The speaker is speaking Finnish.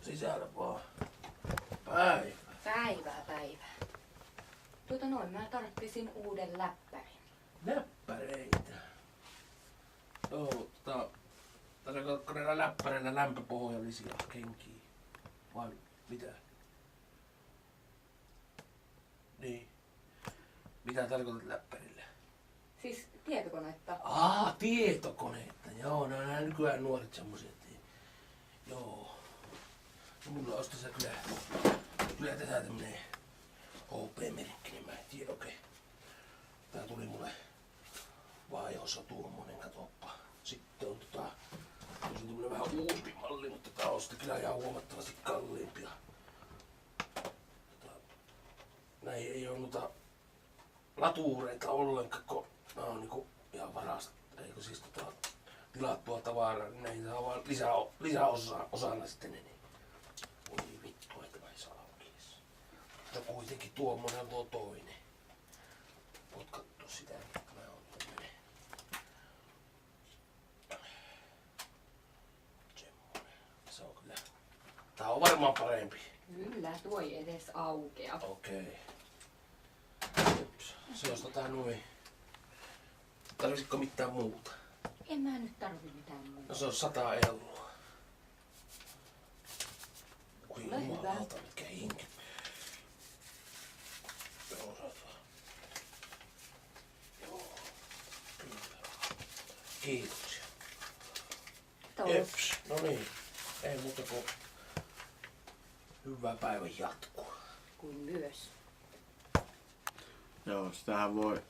sisällä vaan. Päivä. Päivää. Mä tarvitsin uuden läppärin. Läppäreitä. Joo, tarkoitatko näillä läppäreillä lämpöpohjallisia kenkiä? Vai mitä? Niin. Mitä tarkoitat läppärillä? Siis tietokonetta. Tietokoneetta. Joo, nämä nykyään nuoret semmoset. Joo. No mulla on tässä kyllä tässä tämmönen HP-merkki, niin mä en tiedä oikein. Tää tuli mulle vaihdossa tuommoinen, katoppa. Sitten on se on tämmönen vähän uusi malli, mutta tää on sitten kyllä ihan huomattavasti kalliimpi. Näin ei oo noita latuureita ollenkaan, kun nää on niinku ihan varasta, eikö siis tilattua tavaraa, niin näihin saa vaan lisäosana sitten ne. Oi vittu, että mä ei saa aukies. Mutta kuitenkin tuommoinen on tuo toinen. Potkattu sitä, että mä oon tämmönen. Semmonen. Se on kyllä. Tää on varmaan parempi. Kyllä, tuo ei edes aukea. Okei. Se ostetaan noin. Tarvisitko mitään muuta? En mä nyt tarvi mitään muuta. No se on 100 euroa. Oi Ole hyvä. jumalauta, mitkä hinket. Joo, joo, kyllä. Kiitoksia. Jeps, no niin. Ei muuta kuin hyvää päivän jatkua. Kuin myös. Joo, sitähän voi